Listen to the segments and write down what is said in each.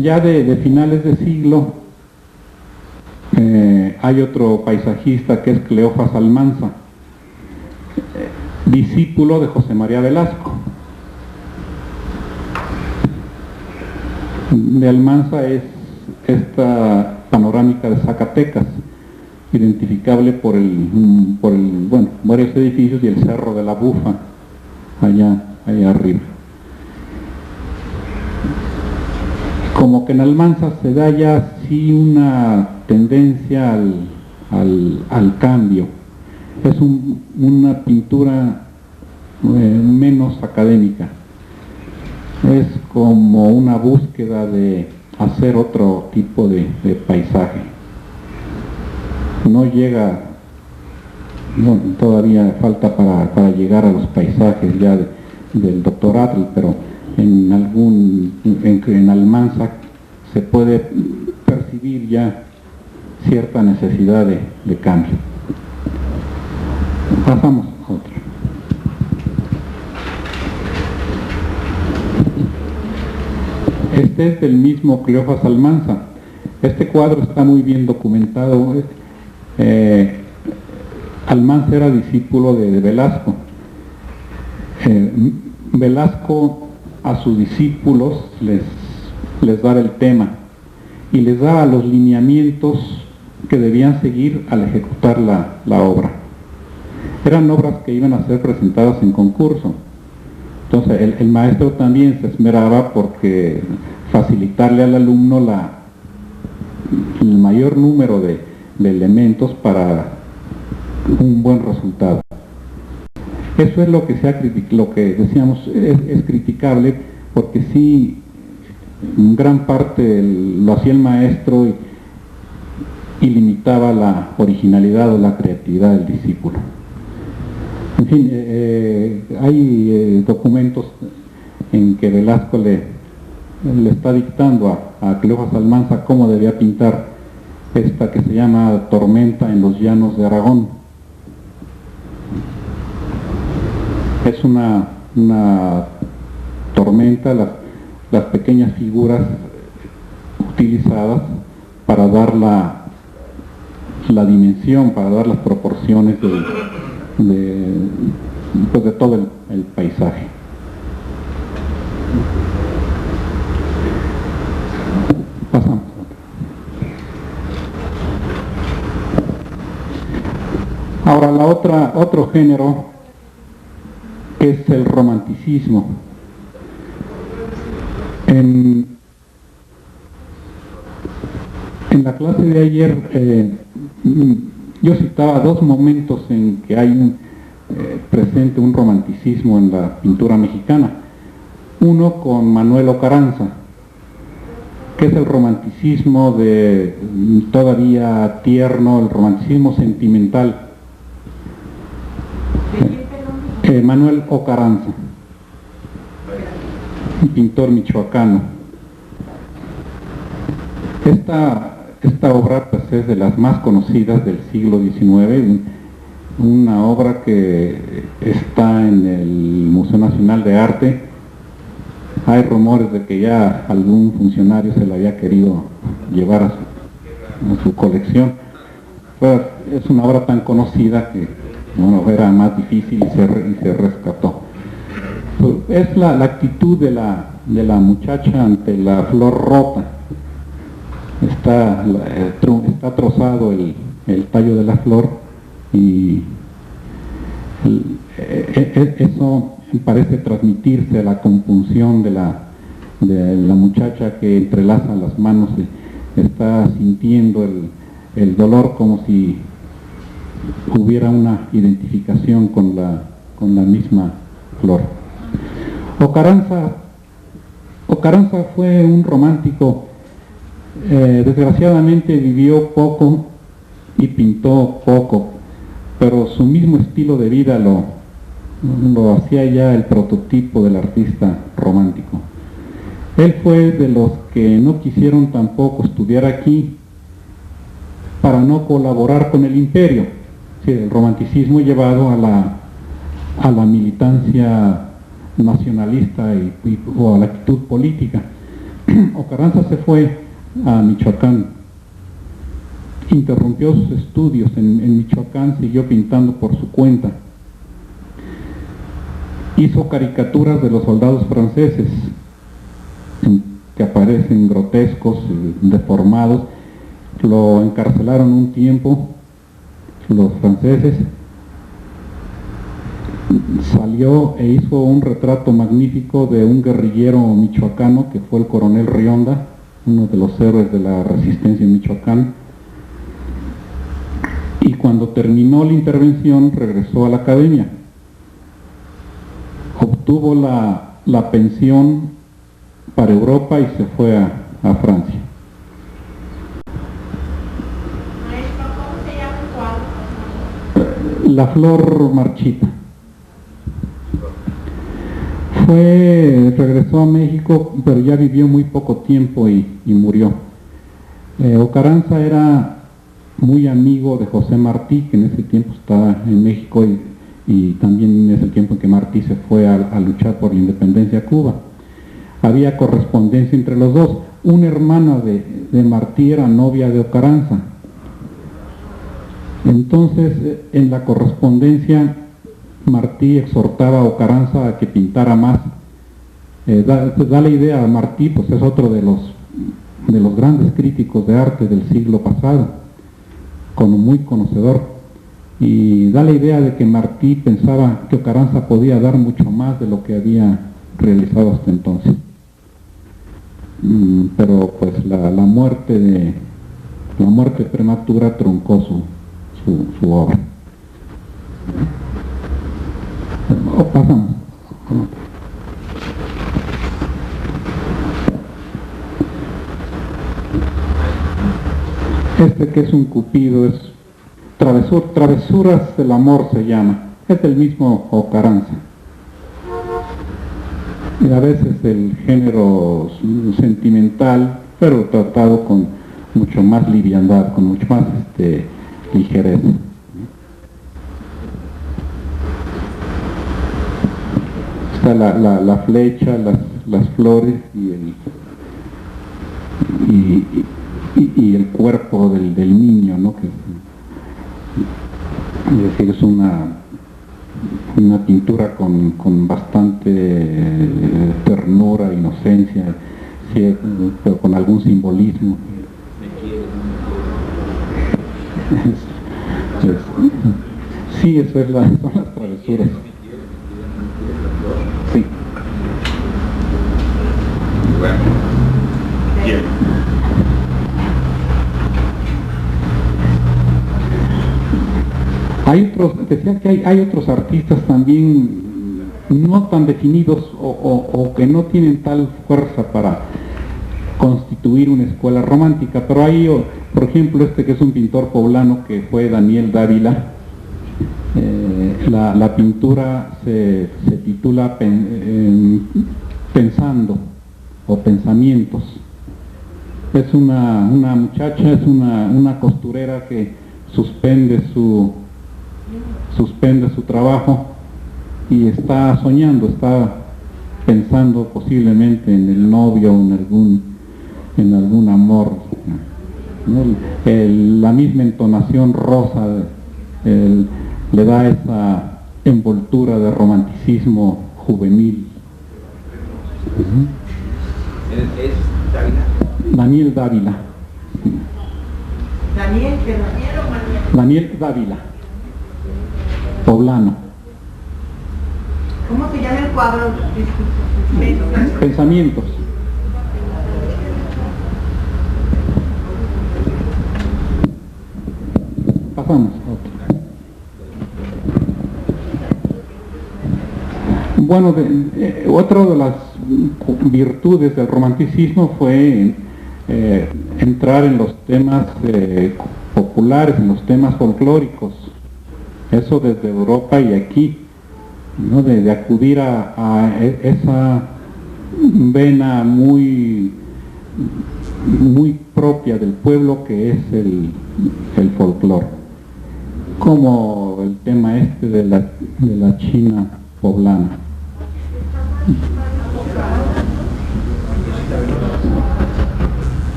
Ya de finales de siglo hay otro paisajista que es Cleofás Almanza, discípulo de José María Velasco. De Almanza es esta panorámica de Zacatecas, identificable por varios edificios y el Cerro de la Bufa, allá arriba. Como que en Almanza se da ya sí una tendencia al cambio. Es una pintura menos académica. Es como una búsqueda de hacer otro tipo de paisaje. No llega, todavía falta para llegar a los paisajes ya del Dr. Atl, pero en Almanza se puede percibir ya cierta necesidad de cambio. Pasamos a otro. Este es del mismo Cleofás Almanza. Este cuadro está muy bien documentado. Almanza era discípulo de Velasco. Velasco a sus discípulos les daba el tema y les daba los lineamientos que debían seguir al ejecutar la obra. Eran obras que iban a ser presentadas en concurso. Entonces el maestro también se esmeraba porque facilitarle al alumno el mayor número de elementos para un buen resultado. Eso es lo que decíamos es criticable, porque sí, en gran parte lo hacía el maestro y limitaba la originalidad o la creatividad del discípulo. En fin, hay documentos en que Velasco le está dictando a Cleofás Almanza cómo debía pintar esta que se llama Tormenta en los llanos de Aragón. Es una tormenta, las pequeñas figuras utilizadas para dar la dimensión, para dar las proporciones de todo el paisaje. Pasamos. Ahora otro género es el romanticismo. En la clase de ayer yo citaba dos momentos en que hay presente un romanticismo en la pintura mexicana. Uno con Manuel Ocaranza, que es el romanticismo todavía tierno, el romanticismo sentimental. Manuel Ocaranza, un pintor michoacano. Esta obra pues, es de las más conocidas del siglo XIX, una obra que está en el Museo Nacional de Arte. Hay rumores de que ya algún funcionario se la había querido llevar a su colección. Pues, es una obra tan conocida que era más difícil y se rescató. Es la actitud de la muchacha ante la flor rota. Está trozado el tallo de la flor y eso parece transmitirse a la compunción de la muchacha que entrelaza las manos, está sintiendo el dolor como si hubiera una identificación con la misma flor. Ocaranza fue un romántico. Desgraciadamente vivió poco y pintó poco, pero su mismo estilo de vida lo hacía ya el prototipo del artista romántico. Él fue de los que no quisieron tampoco estudiar aquí para no colaborar con el imperio. Sí, el romanticismo llevado a la militancia nacionalista o a la actitud política. Ocarranza se fue a Michoacán, interrumpió sus estudios en Michoacán, siguió pintando por su cuenta. Hizo caricaturas de los soldados franceses, que aparecen grotescos, deformados. Lo encarcelaron un tiempo los franceses. Salió e hizo un retrato magnífico de un guerrillero michoacano que fue el coronel Rionda, uno de los héroes de la resistencia en Michoacán. Y cuando terminó la intervención regresó a la academia. Obtuvo la pensión para Europa y se fue a Francia. ¿Cómo se llama el cuadro? La flor marchita. Regresó a México, pero ya vivió muy poco tiempo y murió. Ocarranza era muy amigo de José Martí, que en ese tiempo estaba en México y también en ese tiempo en que Martí se fue a luchar por la independencia de Cuba. Había correspondencia entre los dos. Una hermana de Martí era novia de Ocarranza. Entonces, en la correspondencia, Martí exhortaba a Ocarranza a que pintara más. Da la idea a Martí, pues es otro de los grandes críticos de arte del siglo pasado, muy conocedor, y da la idea de que Martí pensaba que Ocarranza podía dar mucho más de lo que había realizado hasta entonces. Pero pues la muerte prematura truncó su obra. Pasamos. Este que es un Cupido, es Travesuras del Amor se llama, es del mismo Ocarranza. Y a veces el género sentimental, pero tratado con mucho más liviandad, con mucho más ligereza. Está la flecha, las flores y el cuerpo del niño, ¿no? Es decir, es una pintura con bastante ternura, inocencia, sí, pero con algún simbolismo. Sí, eso es son las travesuras. Sí. Bueno, bien. Decía que hay otros artistas también no tan definidos o que no tienen tal fuerza para constituir una escuela romántica, pero hay, por ejemplo, que es un pintor poblano que fue Daniel Dávila. La pintura se titula Pensando o Pensamientos. Es una muchacha, es una costurera que suspende su trabajo y está soñando, está pensando posiblemente en el novio o en algún amor, ¿no? La misma entonación rosa le da esa envoltura de romanticismo juvenil. ¿Es Dávila? Daniel Dávila. Daniel o Manuel. Daniel Dávila, poblano. ¿Cómo se llama el cuadro? Pensamientos. Pasamos a otro. Bueno, otra de las virtudes del romanticismo fue entrar en los temas populares, en los temas folclóricos. Eso desde Europa y aquí, ¿no? De acudir a esa vena muy propia del pueblo que es el folclore, como el tema de la China poblana.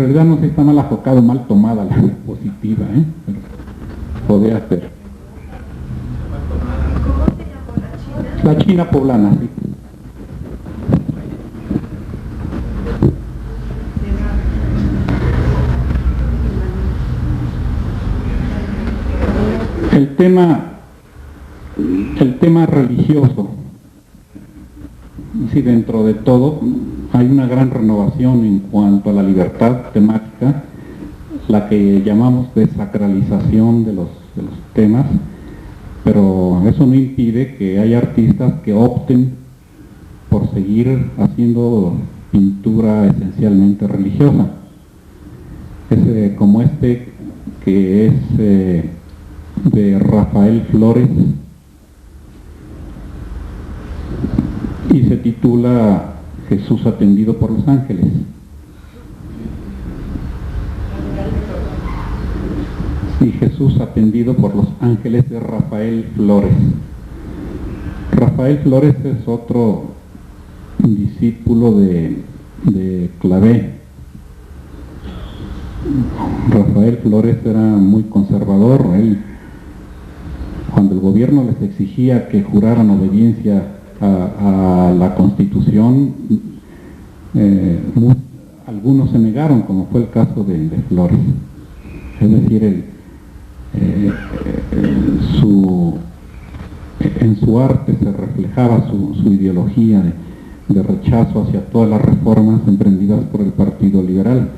realidad no sé si está mal afocado o mal tomada la diapositiva, pero podría ser. ¿Cómo se llamó la China? La China poblana, sí. El tema religioso, sí, dentro de todo hay una gran renovación en cuanto a la libertad temática, la que llamamos desacralización de los temas, pero eso no impide que haya artistas que opten por seguir haciendo pintura esencialmente religiosa. Como este que es de Rafael Flores y se titula Jesús atendido por los ángeles. Sí, Jesús atendido por los ángeles, de Rafael Flores. Rafael Flores es otro discípulo de Clavé. Rafael Flores era muy conservador. Él, cuando el gobierno les exigía que juraran obediencia a la Constitución, algunos se negaron, como fue el caso de Flores. Es decir, en su arte se reflejaba su ideología de rechazo hacia todas las reformas emprendidas por el Partido Liberal.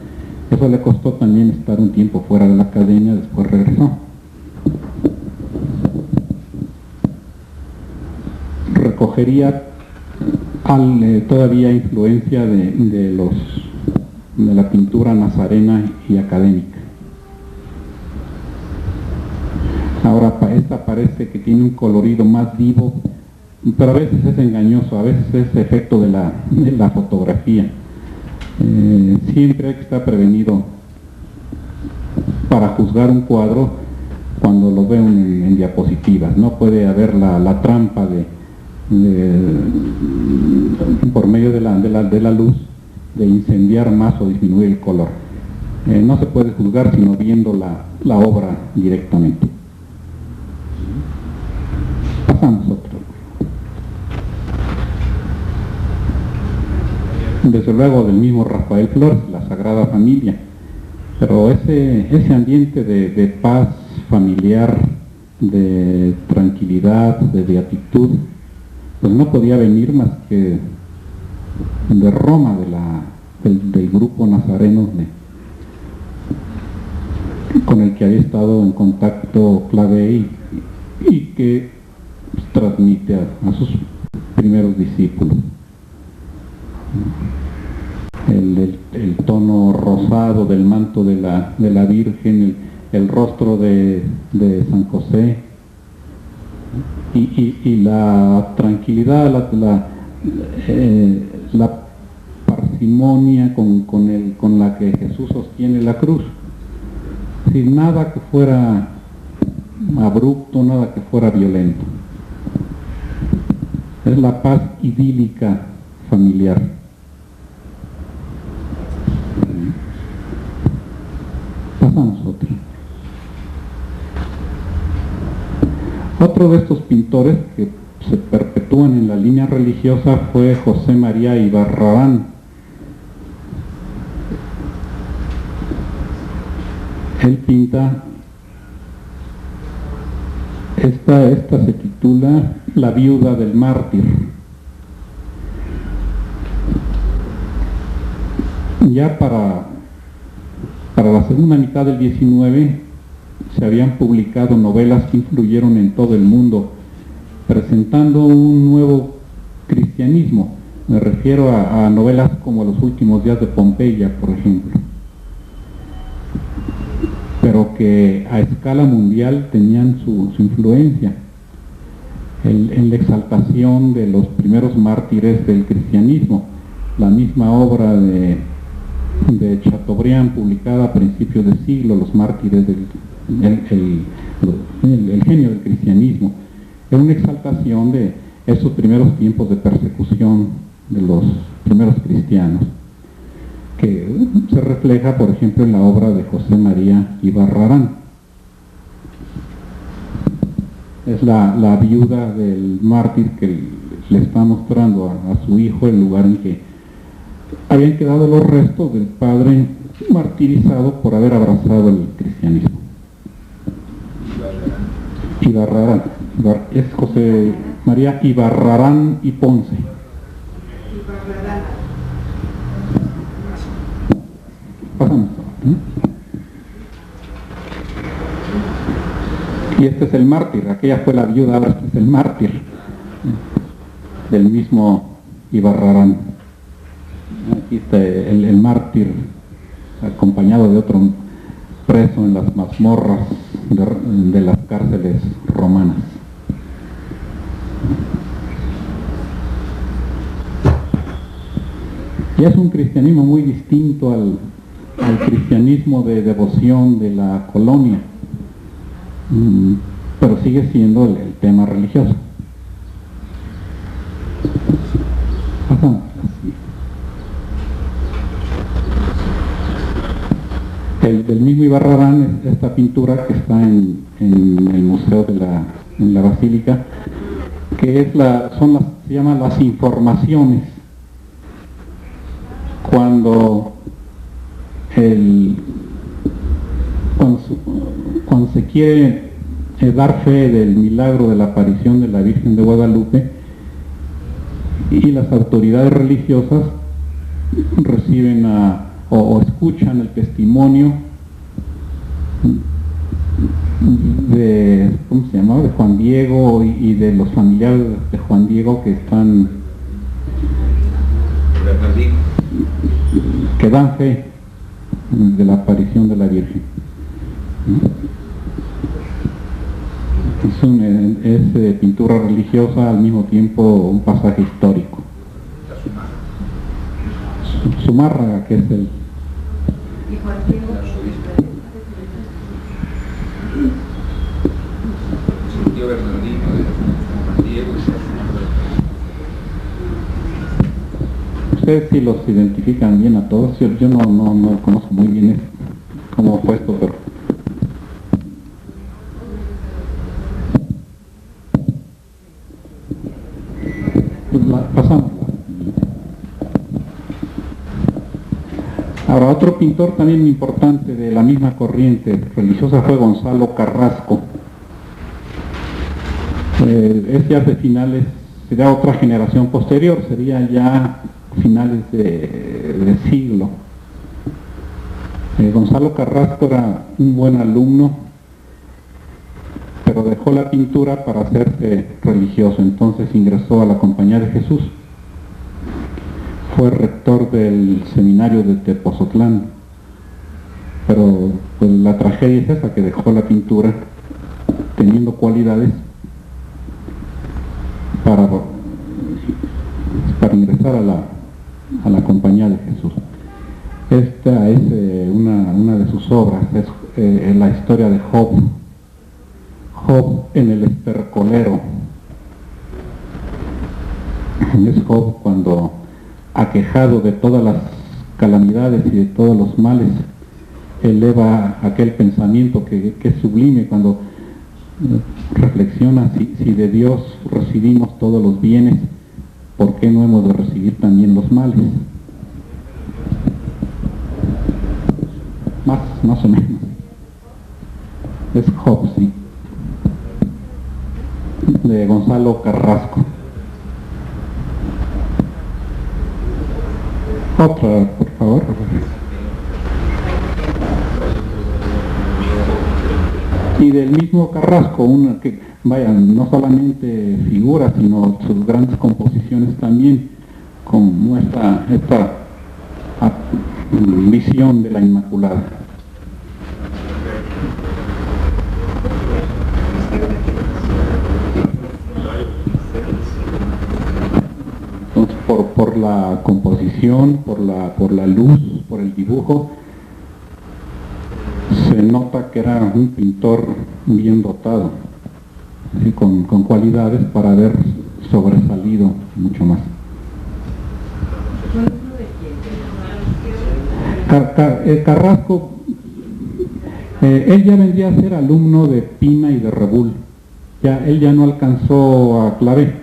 Eso le costó también estar un tiempo fuera de la academia, después regresó. Recogería todavía influencia de la pintura nazarena y académica. Ahora esta parece que tiene un colorido más vivo, pero a veces es engañoso, a veces es efecto de la fotografía. Siempre hay que estar prevenido para juzgar un cuadro cuando lo veo en diapositivas. No puede haber la trampa por medio de la luz, de incendiar más o disminuir el color. No se puede juzgar sino viendo la obra directamente. Pasamos otro. Desde luego del mismo Rafael Flores, la Sagrada Familia, pero ese ambiente de paz familiar, de tranquilidad, de beatitud, pues no podía venir más que de Roma, del grupo nazareno con el que había estado en contacto Clavé y que pues, transmite a sus primeros discípulos. El tono rosado del manto de la Virgen, el rostro de San José y la tranquilidad, la parsimonia con la que Jesús sostiene la cruz, sin nada que fuera abrupto, nada que fuera violento. Es la paz idílica familiar. Pasamos otro. Otro de estos pintores que se perpetúan en la línea religiosa fue José María Ibarrarán. Él pinta, esta se titula La viuda del mártir. Ya para la segunda mitad del 19 se habían publicado novelas que influyeron en todo el mundo, presentando un nuevo cristianismo. Me refiero a novelas como Los últimos días de Pompeya, por ejemplo, pero que a escala mundial tenían su influencia en la exaltación de los primeros mártires del cristianismo. La misma obra de Chateaubriand, publicada a principios de siglo, Los mártires el genio del cristianismo, era una exaltación de esos primeros tiempos de persecución de los primeros cristianos, que se refleja, por ejemplo, en la obra de José María Ibarrarán. Es la viuda del mártir que le está mostrando a su hijo el lugar en que habían quedado los restos del padre martirizado por haber abrazado el cristianismo. Ibarrarán. Es José María Ibarrarán y Ponce. Pasamos. Y este es el mártir, aquella fue la viuda, ahora este es el mártir del mismo Ibarrarán. Aquí está el mártir acompañado de otro preso en las mazmorras de las cárceles romanas. Y es un cristianismo muy distinto al cristianismo de devoción de la colonia, pero sigue siendo el tema religioso. Pasamos. Del mismo Ibarrarán es esta pintura que está en el museo en la basílica, que es se llaman las informaciones. Cuando se quiere dar fe del milagro de la aparición de la Virgen de Guadalupe, y las autoridades religiosas reciben o escuchan el testimonio de, ¿cómo se llamaba?, de Juan Diego y de los familiares de Juan Diego que dan fe de la aparición de la Virgen. Es pintura religiosa, al mismo tiempo un pasaje histórico. Zumárraga, que es el... Ustedes sí los identifican bien a todos. Yo no conozco muy bien cómo fue esto, pero... pasamos. Ahora, otro pintor también importante de la misma corriente religiosa fue Gonzalo Carrasco. Es ya de finales, sería otra generación posterior, sería ya finales de siglo. Gonzalo Carrasco era un buen alumno, pero dejó la pintura para hacerse religioso, entonces ingresó a la Compañía de Jesús. Fue rector del seminario de Tepozotlán, pero pues, la tragedia es esa, que dejó la pintura teniendo cualidades para ingresar a la Compañía de Jesús. Esta es una de sus obras, es la historia de Job. Job en el estercolero. Es Job cuando, aquejado de todas las calamidades y de todos los males, eleva aquel pensamiento que es sublime cuando reflexiona: si de Dios recibimos todos los bienes, ¿por qué no hemos de recibir también los males? Más o menos. Es Job, sí. De Gonzalo Carrasco. Otra, por favor. Y del mismo Carrasco, una que, vaya, no solamente figura, sino sus grandes composiciones también, con muestra esta visión de la Inmaculada. Entonces, por la composición, por la luz, por el dibujo, se nota que era un pintor bien dotado, ¿sí? con cualidades para haber sobresalido mucho más. Carrasco, él ya vendría a ser alumno de Pina y de Rebull. Él ya no alcanzó a Clavé,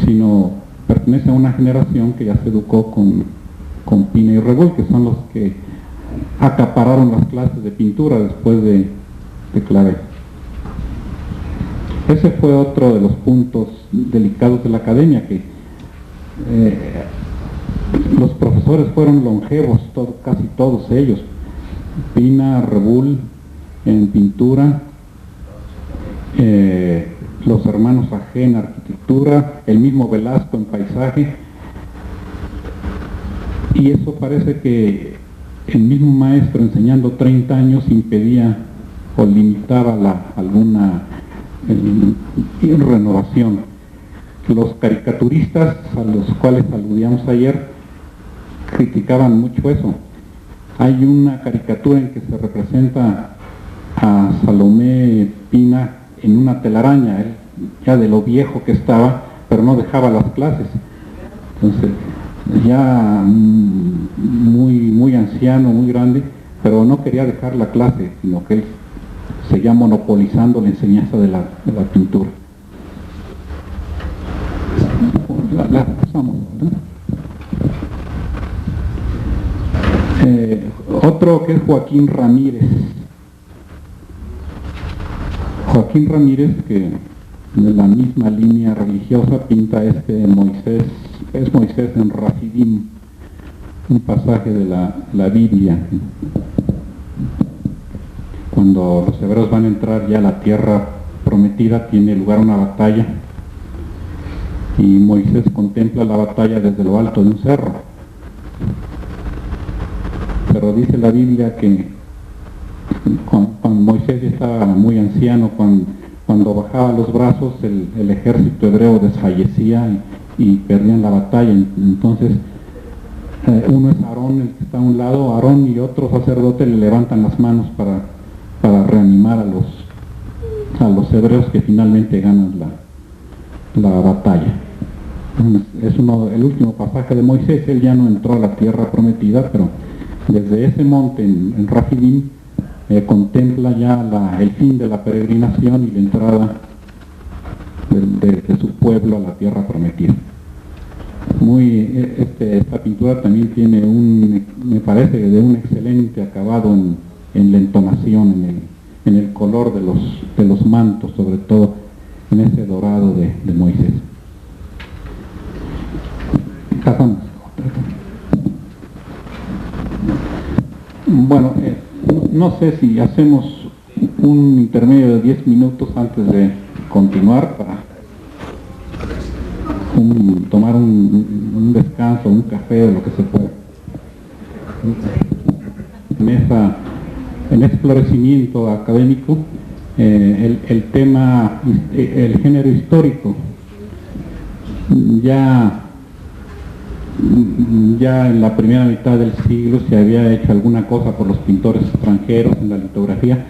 sino pertenece a una generación que ya se educó con Pina y Rebull, que son los que acapararon las clases de pintura después de Clavé. Ese fue otro de los puntos delicados de la academia, que los profesores fueron longevos, casi todos ellos. Pina, Rebull en pintura, los hermanos Agé en arquitectura, el mismo Velasco en paisaje, y eso parece que el mismo maestro enseñando 30 años impedía o limitaba alguna renovación. Los caricaturistas, a los cuales aludíamos ayer, criticaban mucho eso. Hay una caricatura en que se representa a Salomé Pina en una telaraña, él ya de lo viejo que estaba, pero no dejaba las clases. Entonces, ya muy anciano, muy grande, pero no quería dejar la clase, sino que él seguía monopolizando la enseñanza de la pintura. La pasamos, ¿no? Otro que es Joaquín Ramírez. Joaquín Ramírez, que de la misma línea religiosa pinta Moisés, es Moisés en Rafidim, un pasaje de la Biblia. Cuando los hebreos van a entrar ya a la tierra prometida, tiene lugar una batalla, y Moisés contempla la batalla desde lo alto de un cerro. Pero dice la Biblia que cuando Moisés ya estaba muy anciano, cuando bajaba los brazos, el ejército hebreo desfallecía y perdían la batalla. Entonces, uno es Aarón, el que está a un lado, Aarón y otro sacerdote le levantan las manos para reanimar a los hebreos, que finalmente ganan la batalla. Es el último pasaje de Moisés. Él ya no entró a la tierra prometida, pero desde ese monte en Rafidim contempla ya el fin de la peregrinación y la entrada de su pueblo a la tierra prometida. Esta pintura también tiene me parece, de un excelente acabado en la entonación, en el color de los mantos, sobre todo en ese dorado de Moisés. Pasamos. Bueno, no sé si hacemos un intermedio de 10 minutos antes de continuar para tomar un descanso, un café o lo que se pueda. En este florecimiento académico, el tema, el género histórico, ya en la primera mitad del siglo se había hecho alguna cosa por los pintores extranjeros en la litografía,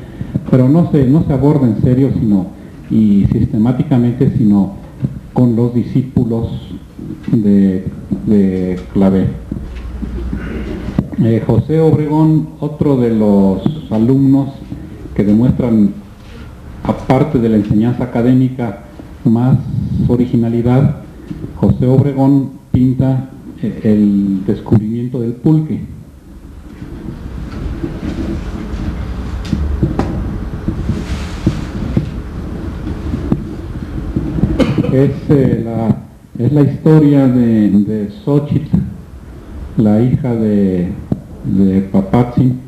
pero no se aborda en serio y sistemáticamente, sino con los discípulos de Clavé. José Obregón, otro de los alumnos que demuestran, aparte de la enseñanza académica, más originalidad. José Obregón pinta el descubrimiento del pulque. Es la historia de Xochitl, la hija de Papatzin,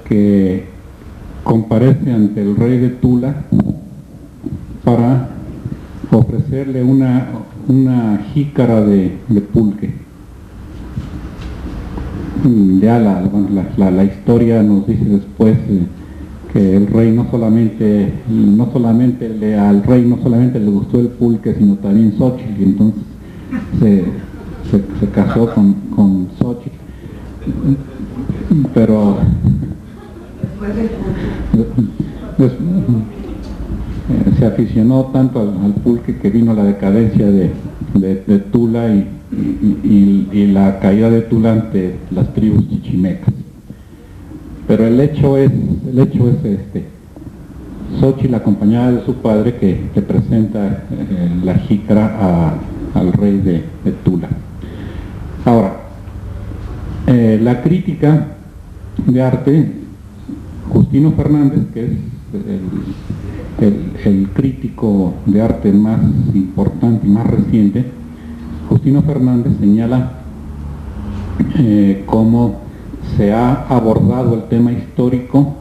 que comparece ante el rey de Tula para ofrecerle una jícara de pulque. Ya la historia nos dice después que el rey al rey no solamente le gustó el pulque, sino también Xochitl, y entonces se casó con Xochitl. Pero se aficionó tanto al pulque que vino la decadencia de Tula, y y la caída de Tula ante las tribus chichimecas. Pero el hecho es este: Xóchitl, acompañada de su padre, que presenta la jícara al rey de Tula. Ahora, la crítica de arte, Justino Fernández, que es el crítico de arte más importante y más reciente, Justino Fernández señala cómo se ha abordado el tema histórico,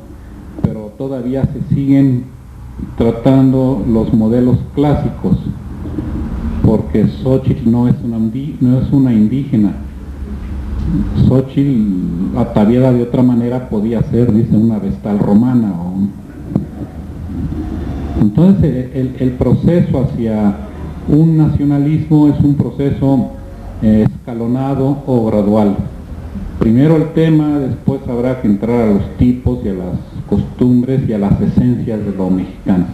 pero todavía se siguen tratando los modelos clásicos, porque Xóchitl no es una indígena. Xóchitl, ataviada de otra manera, podía ser, dice, una vestal romana. Entonces el proceso hacia un nacionalismo es un proceso escalonado o gradual. Primero el tema, después habrá que entrar a los tipos y a las costumbres y a las esencias de lo mexicano.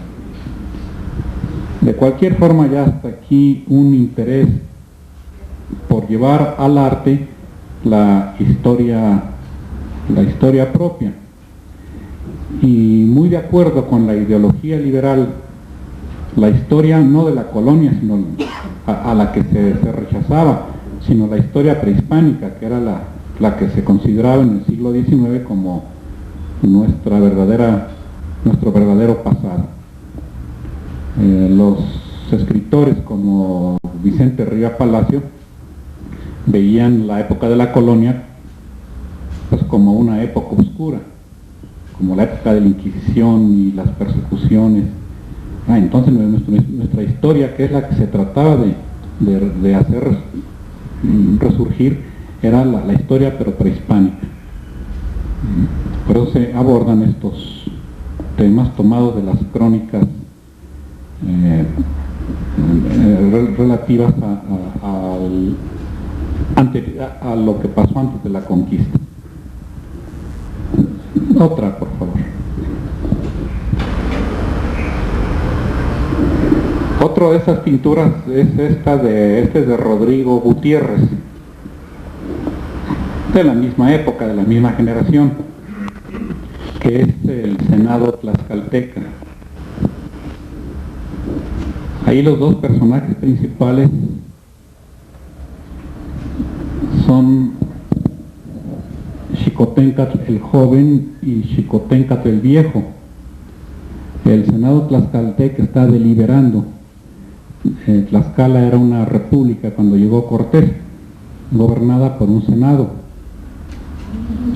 De cualquier forma, ya hasta aquí un interés por llevar al arte la historia propia. Y muy de acuerdo con la ideología liberal, la historia no de la colonia, sino a la que se rechazaba, sino la historia prehispánica, que era la que se consideraba en el siglo XIX como nuestro verdadero pasado. Los escritores como Vicente Rivas Palacio veían la época de la colonia pues como una época oscura, como la época de la Inquisición y las persecuciones. Entonces nuestra historia, que es la que se trataba de hacer resurgir, era la historia pero prehispánica. Por eso se abordan estos temas tomados de las crónicas relativas a lo que pasó antes de la conquista. Otra, por favor. Otra de esas pinturas es este es de Rodrigo Gutiérrez, de la misma época, de la misma generación, que es el Senado Tlaxcalteca. Ahí los dos personajes principales son Xicoténcatl el joven y Xicoténcatl el viejo. El Senado Tlaxcalteca está deliberando. Tlaxcala era una república cuando llegó Cortés, gobernada por un senado.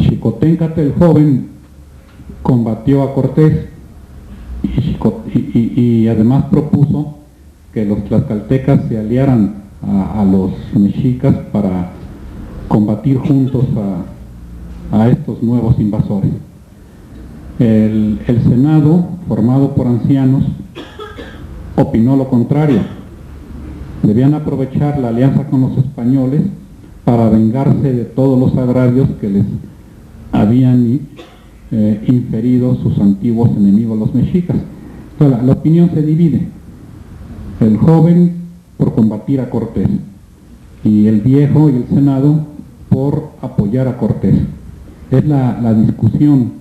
Xicoténcatl el joven combatió a Cortés y además propuso que los tlaxcaltecas se aliaran a los mexicas para combatir juntos a estos nuevos invasores. El Senado, formado por ancianos, opinó lo contrario. Debían aprovechar la alianza con los españoles para vengarse de todos los agravios que les habían inferido sus antiguos enemigos los mexicas. Entonces, la opinión se divide: el joven por combatir a Cortés y el viejo y el Senado por apoyar a Cortés. Es la discusión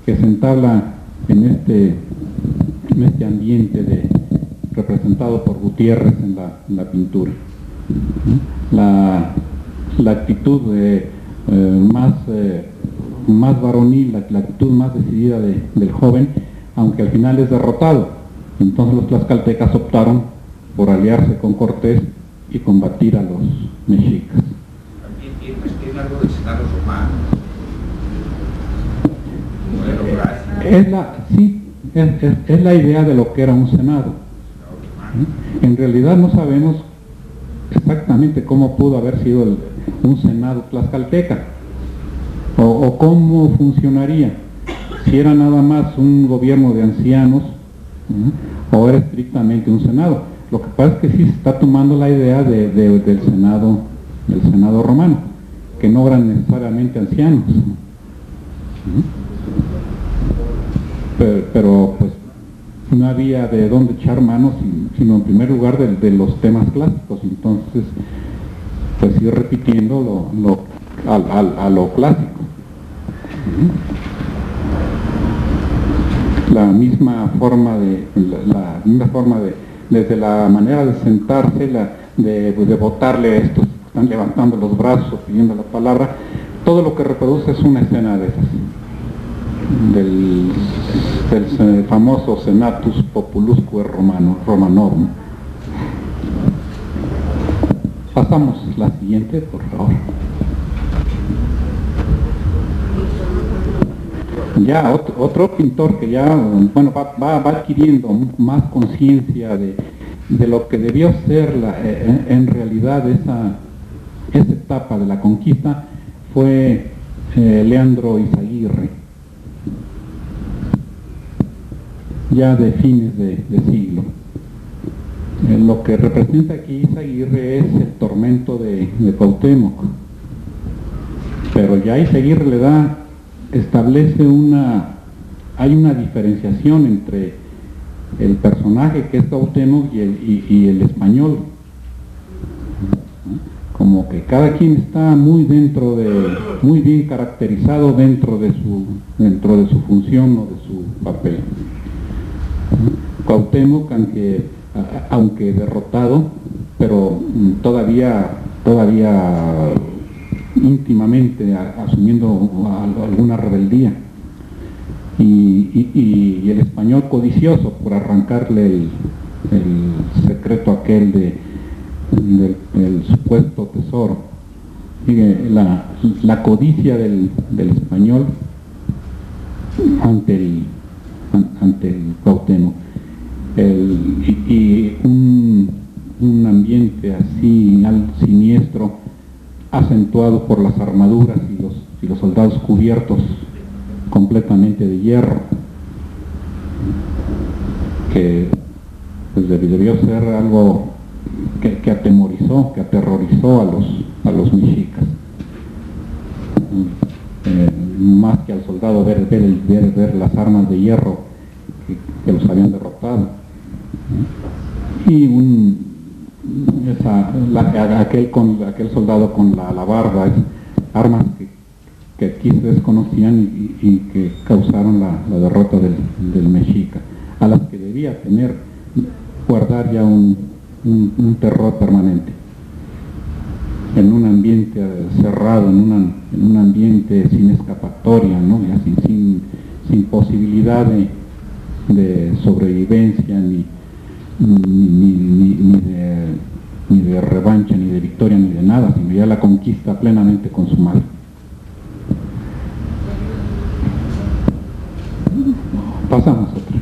que se entabla en este ambiente representado por Gutiérrez en la pintura. La actitud más varonil, la actitud más decidida del joven, aunque al final es derrotado. Entonces los tlaxcaltecas optaron por aliarse con Cortés y combatir a los mexicas. ¿Tiene algo del Senado romano? Es la idea de lo que era un senado. En realidad no sabemos exactamente cómo pudo haber sido un senado tlaxcalteca o cómo funcionaría, si era nada más un gobierno de ancianos o era estrictamente un senado. Lo que pasa es que sí se está tomando la idea del senado romano, que no eran necesariamente ancianos. Pero pues no había de dónde echar manos, sino en primer lugar de los temas clásicos. Entonces pues ir repitiendo a lo clásico. La misma forma desde la manera de sentarse, de botarle a estos que están levantando los brazos pidiendo la palabra, todo lo que reproduce es una escena de esas, del famoso Senatus Populusque Romanorum. Pasamos la siguiente, por favor. Ya otro pintor que ya, bueno, va adquiriendo más conciencia de lo que debió ser en realidad esa etapa de la conquista, fue Leandro Izaguirre, ya de fines de siglo. Lo que representa aquí Izaguirre es el tormento de Cuauhtémoc, pero ya Izaguirre establece hay una diferenciación entre el personaje que es Cuauhtémoc y el español, como que cada quien está muy bien caracterizado dentro de su función o de su papel. Cuauhtémoc, aunque derrotado, pero todavía íntimamente asumiendo alguna rebeldía, y el español codicioso por arrancarle el secreto aquel del supuesto tesoro. La codicia del español ante el Cuauhtémoc, y un ambiente así siniestro, acentuado por las armaduras y los soldados cubiertos completamente de hierro, que pues debió ser algo que aterrorizó a los mexicas, más que al soldado ver las armas de hierro que los habían derrotado. Y aquel soldado con la alabarda, armas que aquí se desconocían y que causaron la derrota del mexica, a las que debía guardar ya un terror permanente, en un ambiente cerrado, en un ambiente sin escapatoria, ¿no? Ya sin posibilidad de sobrevivencia, ni de revancha, ni de victoria, ni de nada, sino ya la conquista plenamente consumada. Pasamos a otra.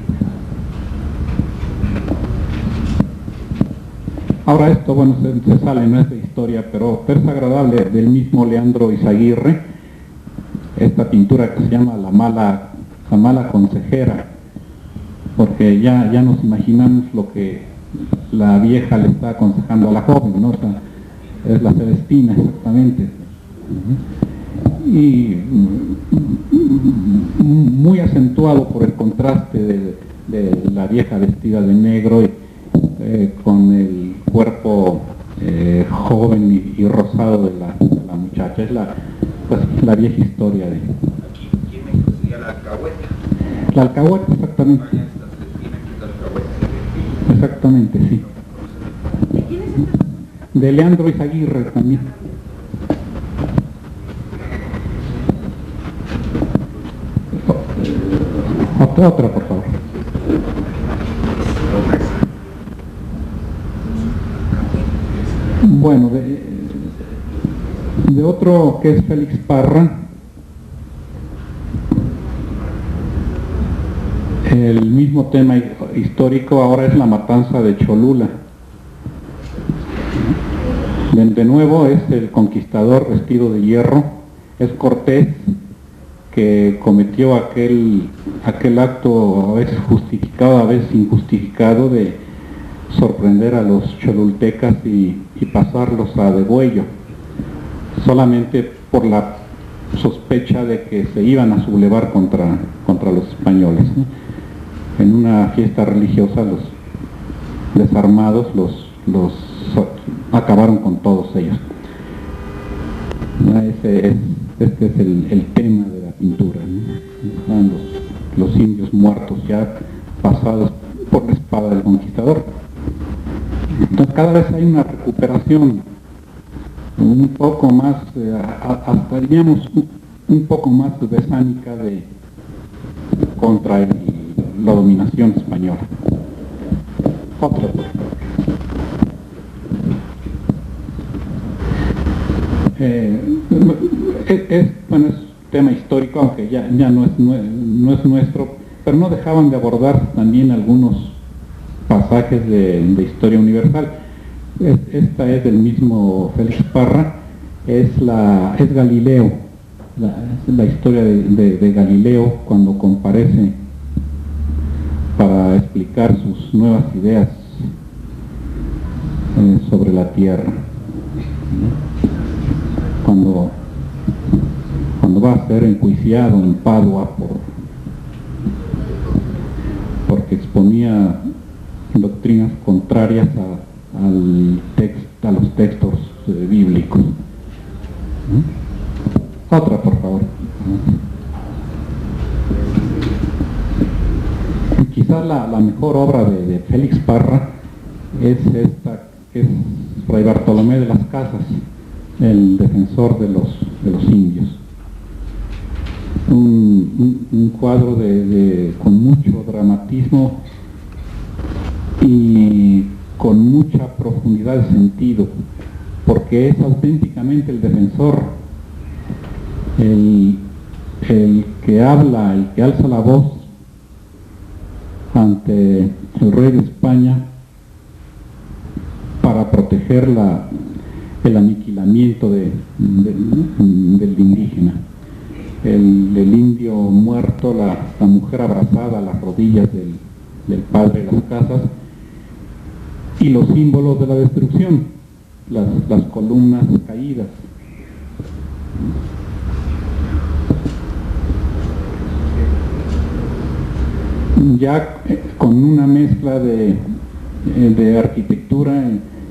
Ahora esto, bueno, se sale, no es de historia, pero es agradable, del mismo Leandro Izaguirre, esta pintura que se llama La mala consejera, porque ya nos imaginamos lo que la vieja le está aconsejando a la joven, ¿no? O sea, es la Celestina, exactamente. Y muy acentuado por el contraste de la vieja vestida de negro con el cuerpo joven y rosado de la muchacha. Es la vieja historia de... Aquí en México sería la alcahueta. La alcahueta, exactamente. Exactamente, sí. ¿De quién es esta persona? De Leandro Izaguirre también. Otra, por favor. Bueno, de otro que es Félix Parra, el mismo tema histórico ahora es la matanza de Cholula. De nuevo es el conquistador vestido de hierro, es Cortés, que cometió aquel acto a veces justificado, a veces injustificado, de sorprender a los cholultecas y pasarlos a degüello, solamente por la sospecha de que se iban a sublevar contra los españoles, ¿no? En una fiesta religiosa, los desarmados los acabaron con todos ellos. Este es el tema de la pintura, ¿no? Están los indios muertos ya pasados por la espada del conquistador. Entonces cada vez hay una recuperación un poco más, hasta diríamos un poco más besánica contra la dominación española. Otra, por favor. Bueno, es tema histórico, aunque ya no es nuestro, pero no dejaban de abordar también algunos pasajes de historia universal. Esta es del mismo Félix Parra, es Galileo, la historia de Galileo cuando comparece para explicar sus nuevas ideas sobre la Tierra. Cuando va a ser enjuiciado en Padua porque exponía doctrinas contrarias a los textos bíblicos. Otra, por favor. Quizás la mejor obra de Félix Parra es esta, que es Fray Bartolomé de las Casas, el defensor de los indios. Un cuadro con mucho dramatismo y con mucha profundidad de sentido, porque es auténticamente el defensor, el que habla, el que alza la voz ante el rey de España para proteger el aniquilamiento del indígena. El indio muerto, la mujer abrazada a las rodillas del padre de las casas, y los símbolos de la destrucción, las columnas caídas. Ya con una mezcla de arquitectura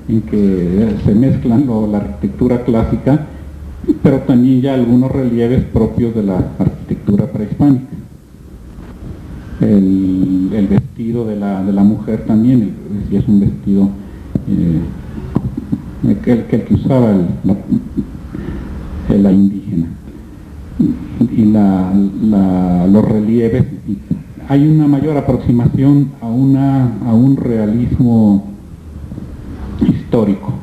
en que se mezclan la arquitectura clásica, pero también ya algunos relieves propios de la arquitectura prehispánica. El vestido de la mujer también, es un vestido el que usaba la indígena, y los relieves. Hay una mayor aproximación a un realismo histórico.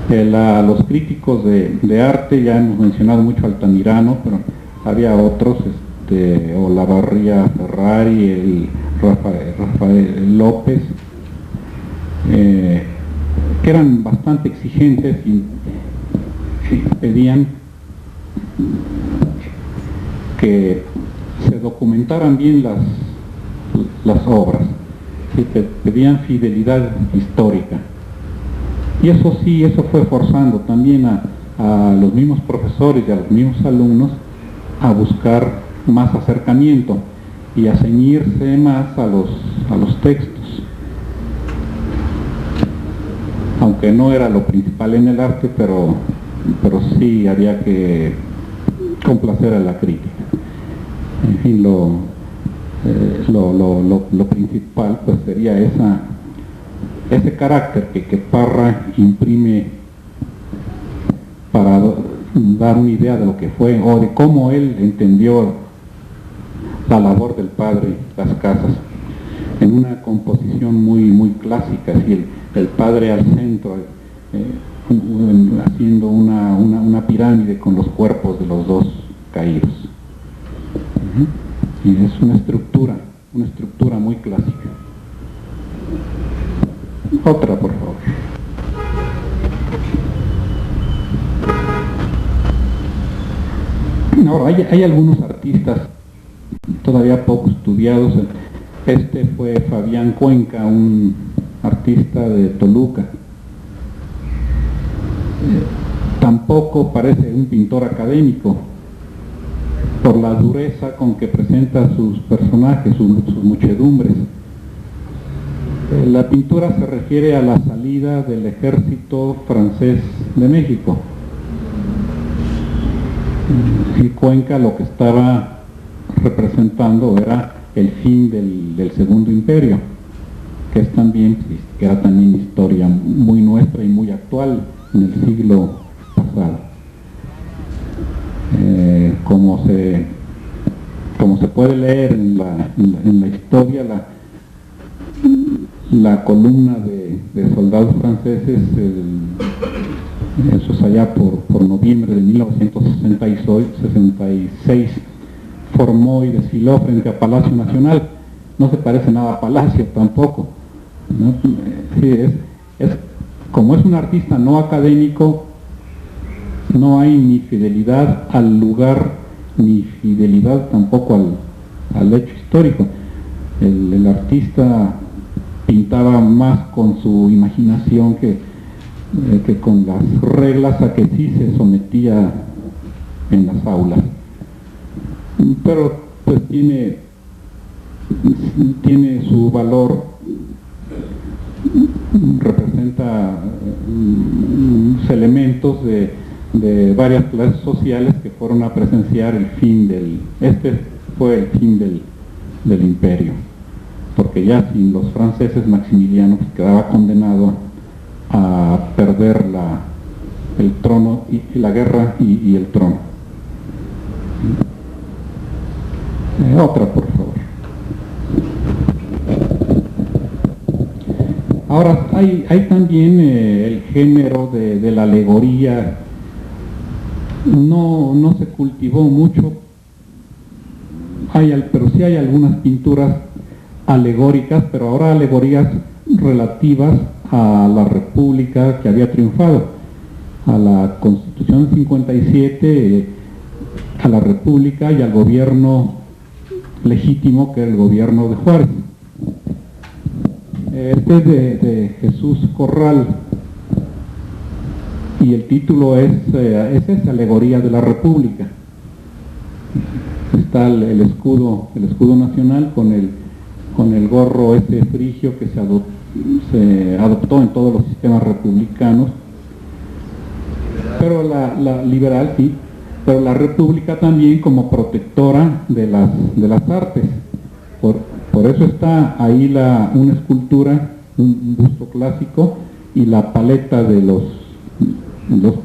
Los críticos de arte, ya hemos mencionado mucho a Altamirano, pero había otros, Olavarría Ferrari, el Rafael López, que eran bastante exigentes y pedían que se documentaran bien las obras, y pedían fidelidad histórica. Y eso sí, eso fue forzando también a los mismos profesores y a los mismos alumnos a buscar más acercamiento y a ceñirse más a los textos, aunque no era lo principal en el arte, pero sí había que complacer a la crítica. En fin, lo principal pues sería ese carácter que Parra imprime para dar una idea de lo que fue o de cómo él entendió la labor del padre Las Casas, en una composición muy clásica, así el padre al centro, haciendo una pirámide con los cuerpos de los dos caídos. Y es una estructura muy clásica. Otra, por favor. Ahora, hay algunos artistas todavía poco estudiados. Este fue Fabián Cuenca, un artista de Toluca. Tampoco parece un pintor académico, por la dureza con que presenta sus personajes, sus muchedumbres. La pintura se refiere a la salida del ejército francés de México, Y Cuenca lo que estaba representando era el fin del Segundo Imperio, que es también, que era también historia muy nuestra y muy actual en el siglo pasado. Como se puede leer en la historia, la columna de soldados franceses, eso es allá por noviembre de 1966, formó y desfiló frente a Palacio Nacional. No se parece nada a Palacio tampoco, ¿no? Sí, como es un artista no académico, no hay ni fidelidad al lugar, ni fidelidad tampoco al hecho histórico. El artista pintaba más con su imaginación que con las reglas a que sí se sometía en las aulas. Pero pues tiene su valor, representa elementos de varias clases sociales que fueron a presenciar el fin este fue el fin del imperio, porque ya sin los franceses Maximiliano quedaba condenado a perder el trono y la guerra y el trono. Otra, por favor. Ahora, hay también el género de la alegoría. No se cultivó mucho, pero sí hay algunas pinturas alegóricas, pero ahora alegorías relativas a la república que había triunfado, a la Constitución 57, a la república y al gobierno legítimo que era el gobierno de Juárez. Este es de Jesús Corral y el título es esa alegoría de la república. Está el escudo nacional con el gorro frigio que se adoptó en todos los sistemas republicanos, pero la liberal sí, pero la república también como protectora de las artes. Por eso está ahí una escultura, un busto clásico y la paleta de los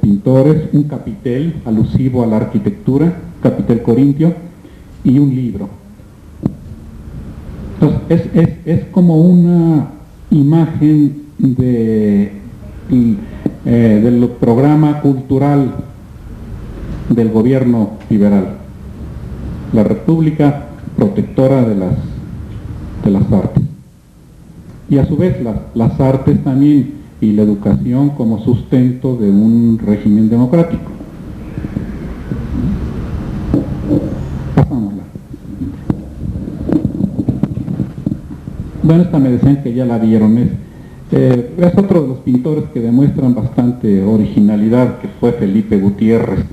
pintores, un capitel alusivo a la arquitectura, capitel corintio, y un libro. Entonces es como una imagen del programa cultural del gobierno liberal. La república protectora de las artes. Y a su vez las artes también y la educación como sustento de un régimen democrático. Pasámosla. Bueno, esta me decían que ya la vieron. Es otro de los pintores que demuestran bastante originalidad, que fue Felipe Gutiérrez,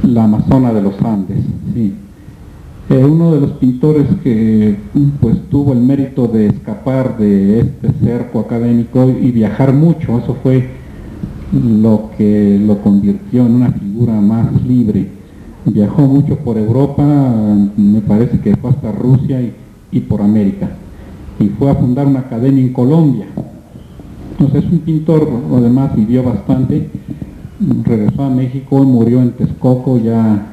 la Amazona de los Andes, sí. Uno de los pintores que pues tuvo el mérito de escapar de este cerco académico y viajar mucho. Eso fue lo que lo convirtió en una figura más libre. Viajó mucho por Europa, me parece que fue hasta Rusia y por América, y fue a fundar una academia en Colombia. Entonces es un pintor, además vivió bastante, regresó a México y murió en Texcoco ya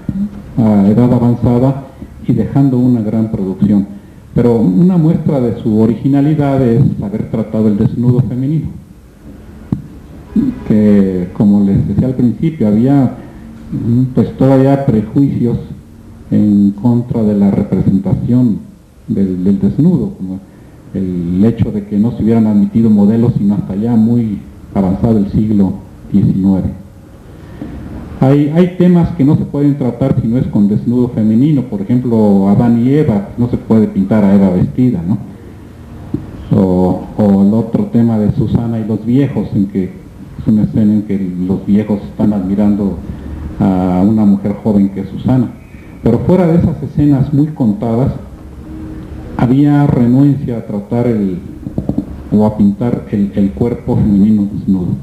a edad avanzada y dejando una gran producción. Pero una muestra de su originalidad es haber tratado el desnudo femenino, que como les decía al principio, había pues todavía prejuicios en contra de la representación del desnudo, como el hecho de que no se hubieran admitido modelos sino hasta ya muy avanzado el siglo XIX. Hay temas que no se pueden tratar si no es con desnudo femenino. Por ejemplo, Adán y Eva, no se puede pintar a Eva vestida, ¿no? O el otro tema de Susana y los viejos, en que es una escena en que los viejos están admirando a una mujer joven que es Susana. Pero fuera de esas escenas muy contadas, había renuencia a tratar o a pintar el cuerpo femenino desnudo.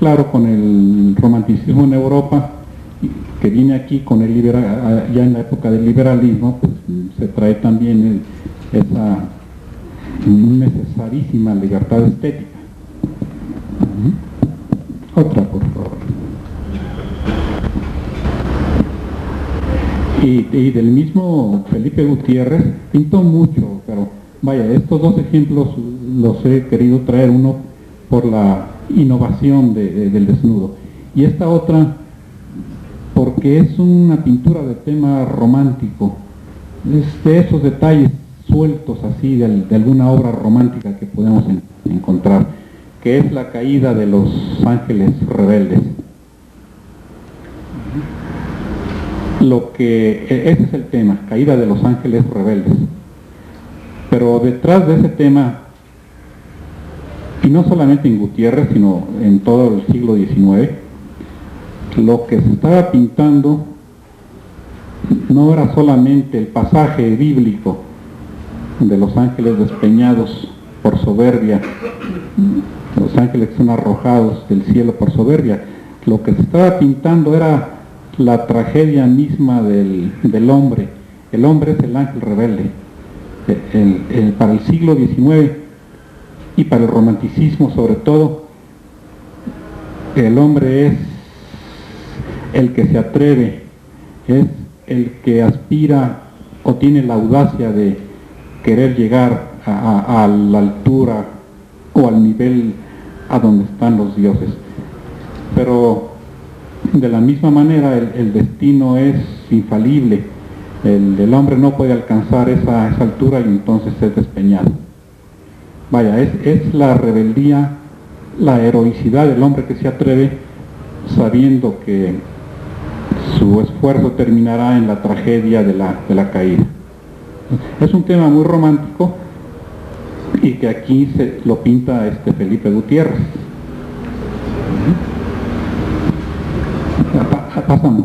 claro con el romanticismo en Europa, que viene aquí con el ya en la época del liberalismo, pues se trae también esa necesarísima libertad estética. Otra, por favor. Y del mismo Felipe Gutiérrez pintó mucho, pero vaya, estos dos ejemplos los he querido traer, uno por la innovación del desnudo y esta otra porque es una pintura de tema romántico, es de esos detalles sueltos así de alguna obra romántica que podemos encontrar, que es la caída de los ángeles rebeldes. Ese es el tema, caída de los ángeles rebeldes. Pero detrás de ese tema, y no solamente en Gutiérrez, sino en todo el siglo XIX, lo que se estaba pintando no era solamente el pasaje bíblico de los ángeles despeñados por soberbia, los ángeles que son arrojados del cielo por soberbia. Lo que se estaba pintando era la tragedia misma del hombre. El hombre es el ángel rebelde. Para el siglo XIX y para el romanticismo sobre todo, el hombre es el que se atreve, es el que aspira o tiene la audacia de querer llegar a la altura o al nivel a donde están los dioses. Pero de la misma manera el destino es infalible, el hombre no puede alcanzar esa altura y entonces es despeñado. Vaya, es la rebeldía, la heroicidad del hombre que se atreve sabiendo que su esfuerzo terminará en la tragedia de la caída. Es un tema muy romántico y que aquí lo pinta Felipe Gutiérrez. Pasamos.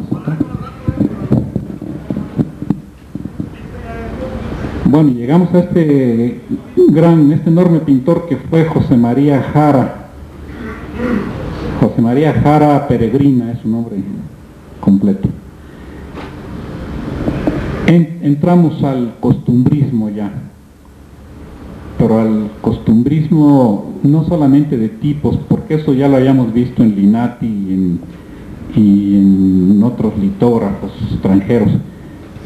Bueno, y llegamos a este enorme pintor que fue José María Jara. José María Jara Peregrina es su nombre completo. Entramos al costumbrismo ya, pero al costumbrismo no solamente de tipos, porque eso ya lo hayamos visto en Linati y en otros litógrafos extranjeros,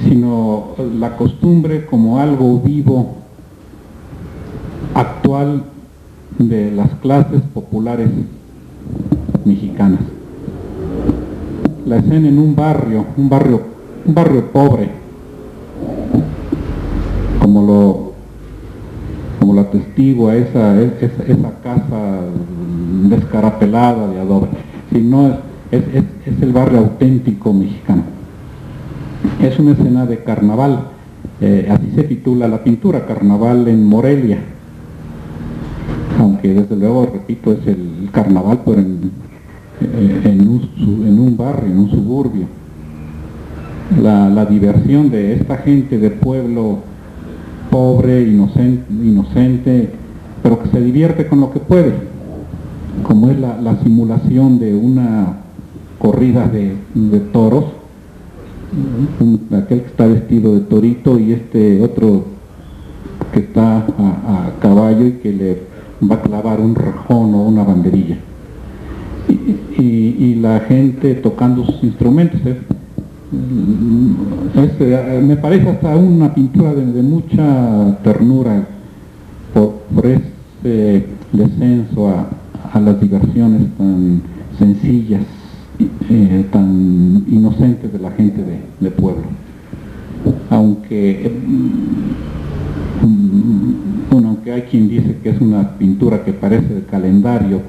sino la costumbre como algo vivo, actual, de las clases populares mexicanas. La escena en un barrio pobre, como lo atestigua esa casa descarapelada de adobe, sino es el barrio auténtico mexicano. Es una escena de carnaval, así se titula la pintura, Carnaval en Morelia, aunque desde luego, repito, es el carnaval pero en un barrio, en un suburbio. La diversión de esta gente de pueblo pobre, inocente, pero que se divierte con lo que puede, como es la simulación de una corrida de toros, aquel que está vestido de torito y otro que está a caballo y que le va a clavar un rejón o una banderilla, y la gente tocando sus instrumentos. Me parece hasta una pintura de mucha ternura por ese descenso a las diversiones tan sencillas, tan inocentes de la gente de pueblo. Aunque hay quien dice que es una pintura que parece de calendario,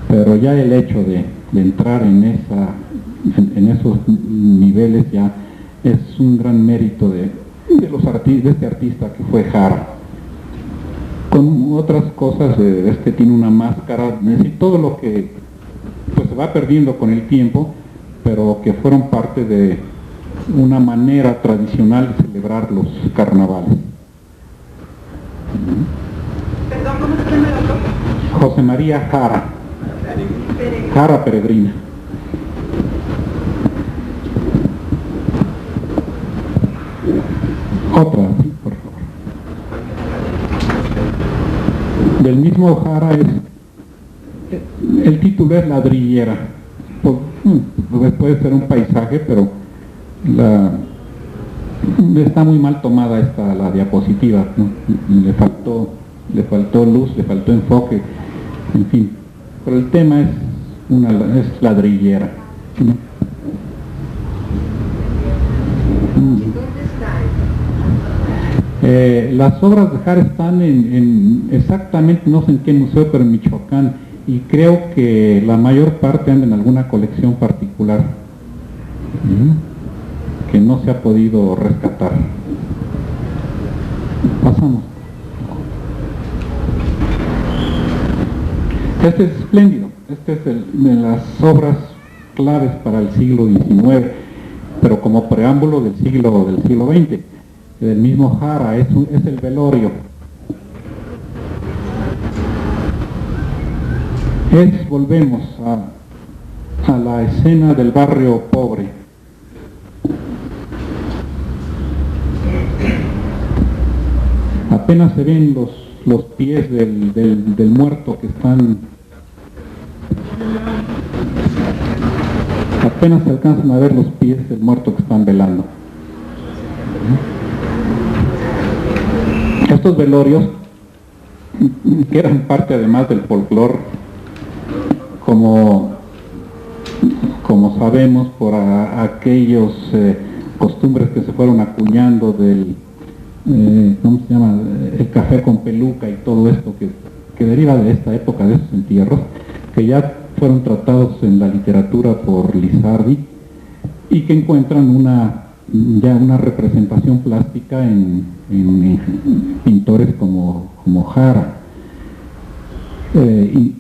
pero ya el hecho de entrar en esos niveles ya es un gran mérito de este artista que fue Jara. Con otras cosas, tiene una máscara, es decir, todo lo que pues se va perdiendo con el tiempo, pero que fueron parte de una manera tradicional de celebrar los carnavales. Perdón, ¿cómo se llama el autor? José María Jara. Jara peregrina. Otra, sí, por favor. Del mismo Jara es, el título es Ladrillera. Puede ser un paisaje, pero está muy mal tomada la diapositiva, ¿no? Le faltó luz, le faltó enfoque, en fin. Pero el tema es ladrillera, ¿no? Las obras de Jara están exactamente, no sé en qué museo, pero en Michoacán, y creo que la mayor parte anda en alguna colección particular que no se ha podido rescatar. Pasamos. Este es espléndido, este es de las obras claves para el siglo XIX, pero como preámbulo del siglo XX. Del mismo Jara, es el velorio. Volvemos a la escena del barrio pobre. Apenas se ven los pies del muerto que están... Apenas se alcanzan a ver los pies del muerto que están velando. Estos velorios, que eran parte además del folclore, como sabemos por aquellos costumbres que se fueron acuñando del, ¿cómo se llama?, el café con peluca y todo esto que deriva de esta época, de esos entierros, que ya fueron tratados en la literatura por Lizardi y que encuentran ya una representación plástica en pintores como Jara.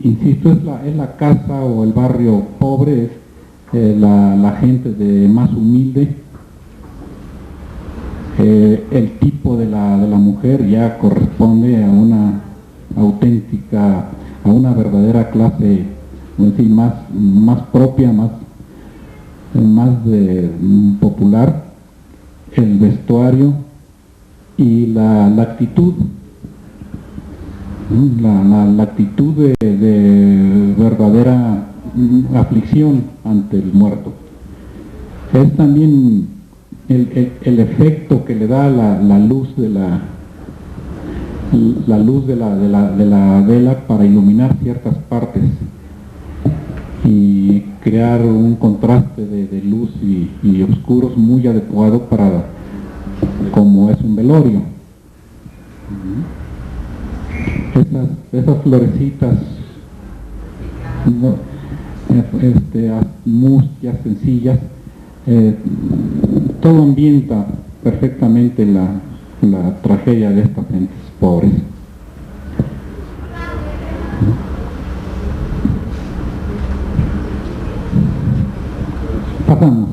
Insisto, es la casa o el barrio pobre, es la gente más humilde. El tipo de la mujer ya corresponde a una auténtica, a una verdadera clase, decir, más propia, más popular. El vestuario y la actitud, la actitud de verdadera aflicción ante el muerto. Es también el efecto que le da la luz de la vela para iluminar ciertas partes y crear un contraste de luz y oscuros muy adecuado para como es un velorio. Esas florecitas mustias, sencillas, todo ambienta perfectamente la tragedia de estas gentes pobres. Pasamos.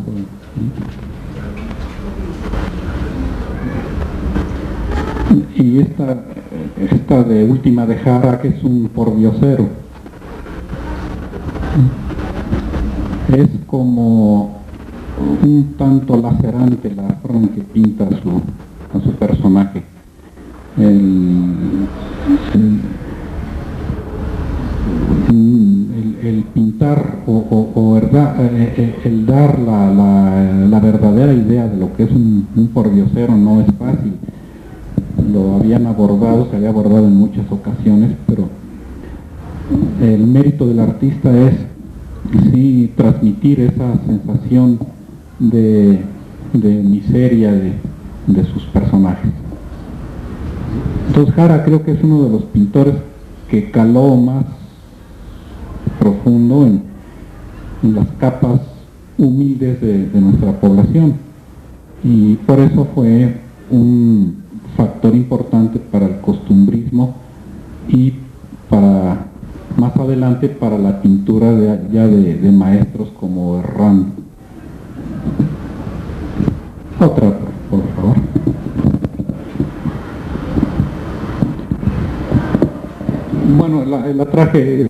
Y esta de última de Jara, que es un pordiosero, es como un tanto lacerante la forma en que pinta a su personaje. El pintar o el dar la verdadera idea de lo que es un pordiosero no es fácil. Lo habían abordado, se había abordado en muchas ocasiones, pero el mérito del artista es sí transmitir esa sensación de miseria de sus personajes. Entonces Jara creo que es uno de los pintores que caló más profundo en las capas humildes de nuestra población, y por eso fue un factor importante para el costumbrismo y para más adelante para la pintura de maestros como Herrán. Otra, por favor. Bueno, la traje